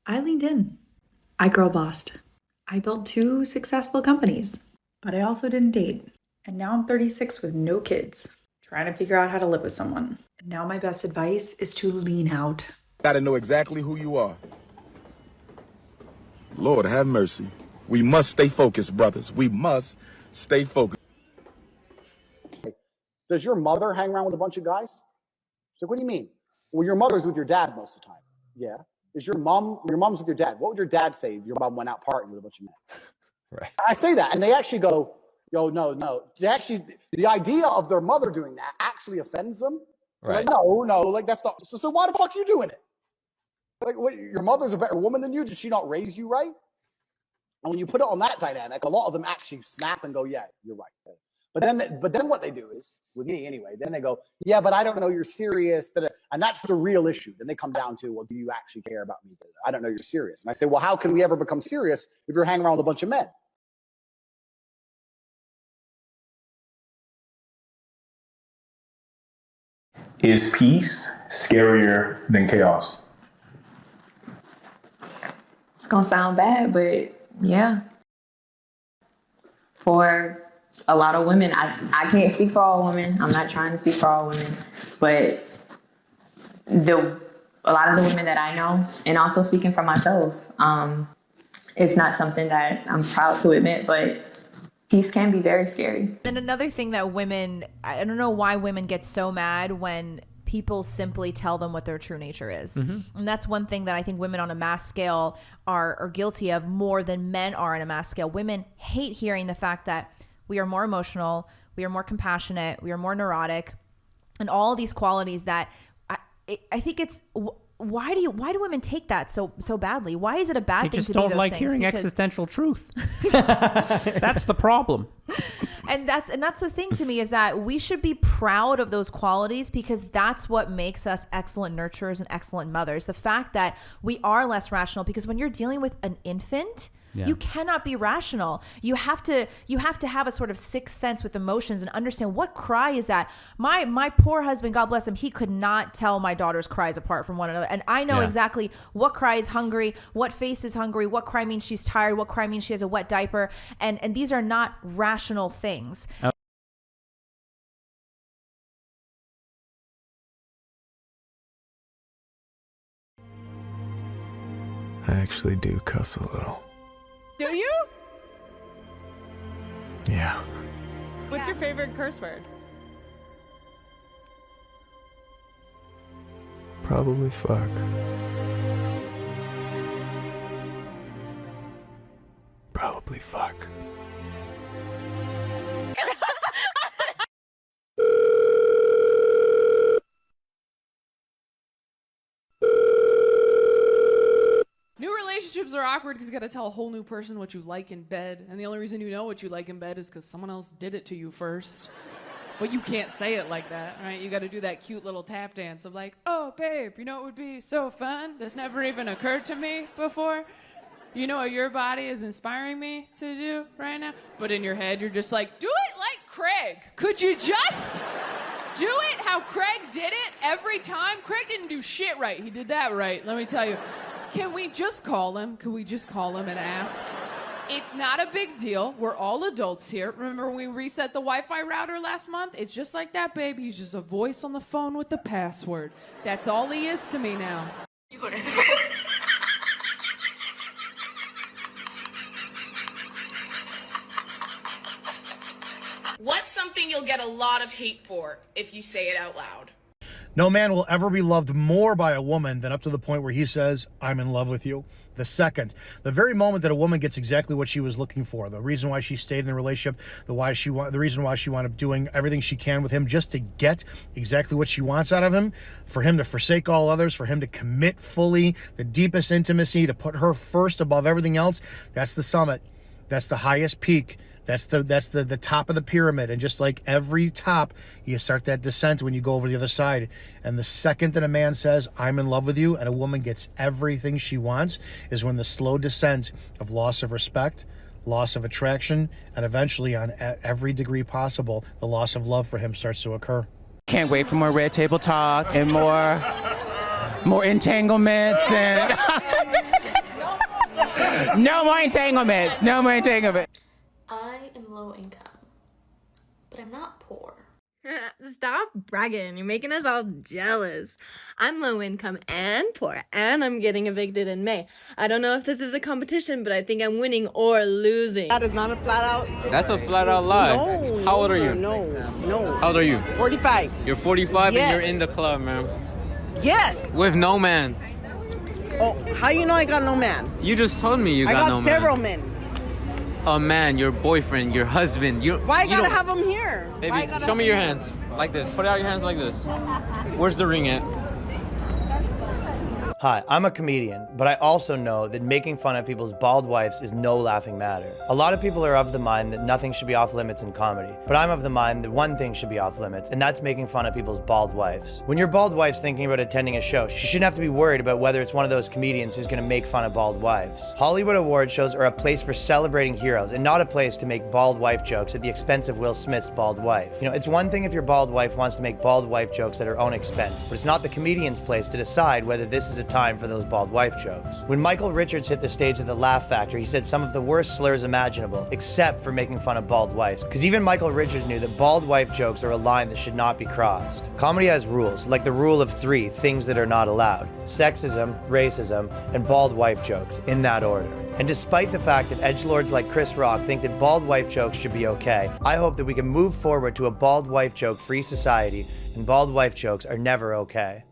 I leaned in. I girl bossed. I built 2 successful companies, but I also didn't date. And now I'm 36 with no kids, trying to figure out how to live with someone. And now my best advice is to lean out. Gotta know exactly who you are. Lord have mercy. We must stay focused, brothers. We must stay focused. Does your mother hang around with a bunch of guys? She's like, what do you mean? Well, your mother's with your dad most of the time. Yeah. Is your mom's with your dad? What would your dad say if your mom went out partying with a bunch of men? Right. I say that, and they actually go, yo, no. The idea of their mother doing that actually offends them. Right. Like, no, like that's not. So why the fuck are you doing it? Like, what, your mother's a better woman than you? Did she not raise you right? And when you put it on that dynamic, a lot of them actually snap and go, yeah, you're right. But then what they do is, with me anyway, then they go, yeah, but I don't know you're serious. And that's the real issue. Then they come down to, well, do you actually care about me? I don't know you're serious. And I say, well, how can we ever become serious if you're hanging around with a bunch of men? Is peace scarier than chaos? It's gonna sound bad, but yeah. For a lot of women, I can't speak for all women. I'm not trying to speak for all women, but a lot of the women that I know, and also speaking for myself, it's not something that I'm proud to admit, but peace can be very scary. And another thing that women, I don't know why women get so mad when people simply tell them what their true nature is. Mm-hmm. And that's one thing that I think women on a mass scale are guilty of more than men are on a mass scale. Women hate hearing the fact that we are more emotional, we are more compassionate, we are more neurotic, and all these qualities that I think it's... Why do women take that so badly? Why is it a bad thing to be those things? They just don't like hearing existential truth. That's the problem. And that's the thing to me, is that we should be proud of those qualities, because that's what makes us excellent nurturers and excellent mothers. The fact that we are less rational, because when you're dealing with an infant, you cannot be rational. You have to have a sort of sixth sense with emotions and understand, what cry is that? My poor husband, God bless him, he could not tell my daughter's cries apart from one another. And I know exactly what cry is hungry, what face is hungry, what cry means she's tired, what cry means she has a wet diaper. And these are not rational things. I actually do cuss a little. Do you? Yeah. What's your favorite curse word? Probably fuck. Probably fuck. New relationships are awkward because you got to tell a whole new person what you like in bed. And the only reason you know what you like in bed is because someone else did it to you first. But you can't say it like that, right? You got to do that cute little tap dance of like, oh, babe, you know what would be so fun? That's never even occurred to me before. You know what your body is inspiring me to do right now? But in your head, you're just like, do it like Craig. Could you just do it how Craig did it every time? Craig didn't do shit right. He did that right, let me tell you. Can we just call him? Can we just call him and ask? It's not a big deal. We're all adults here. Remember when we reset the Wi-Fi router last month? It's just like that, babe. He's just a voice on the phone with the password. That's all he is to me now. What's something you'll get a lot of hate for if you say it out loud? No man will ever be loved more by a woman than up to the point where he says, I'm in love with you. The second, the very moment that a woman gets exactly what she was looking for, the reason why she stayed in the relationship, the reason why she wound up doing everything she can with him just to get exactly what she wants out of him, for him to forsake all others, for him to commit fully, the deepest intimacy, to put her first above everything else, that's the summit. That's the highest peak. That's the top of the pyramid. And just like every top, you start that descent when you go over the other side. And the second that a man says, I'm in love with you, and a woman gets everything she wants, is when the slow descent of loss of respect, loss of attraction, and eventually, on every degree possible, the loss of love for him starts to occur. Can't wait for more red table talk and more entanglements and No more entanglements. No more entanglements. I am low income, but I'm not poor. Stop bragging. You're making us all jealous. I'm low income and poor, and I'm getting evicted in May. I don't know if this is a competition, but I think I'm winning or losing. That is not a flat out. That's a flat out lie. No. How old are you? No. How old are you? 45. You're 45 Yes. and you're in the club, man. Yes. With no man. Oh, how you know I got no man? You just told me you got no man. I got several men. A man, your boyfriend, your husband. Why I gotta have them here? Baby, show me your hands. Like this. Put out your hands like this. Where's the ring at? Hi, I'm a comedian, but I also know that making fun of people's bald wives is no laughing matter. A lot of people are of the mind that nothing should be off limits in comedy, but I'm of the mind that one thing should be off limits, and that's making fun of people's bald wives. When your bald wife's thinking about attending a show, she shouldn't have to be worried about whether it's one of those comedians who's gonna make fun of bald wives. Hollywood award shows are a place for celebrating heroes, and not a place to make bald wife jokes at the expense of Will Smith's bald wife. You know, it's one thing if your bald wife wants to make bald wife jokes at her own expense, but it's not the comedian's place to decide whether this is a time for those bald wife jokes. When Michael Richards hit the stage at the Laugh Factory, he said some of the worst slurs imaginable, except for making fun of bald wives. Because even Michael Richards knew that bald wife jokes are a line that should not be crossed. Comedy has rules, like the rule of 3 things that are not allowed: sexism, racism, and bald wife jokes, in that order. And despite the fact that edgelords like Chris Rock think that bald wife jokes should be okay, I hope that we can move forward to a bald wife joke free society, and bald wife jokes are never okay.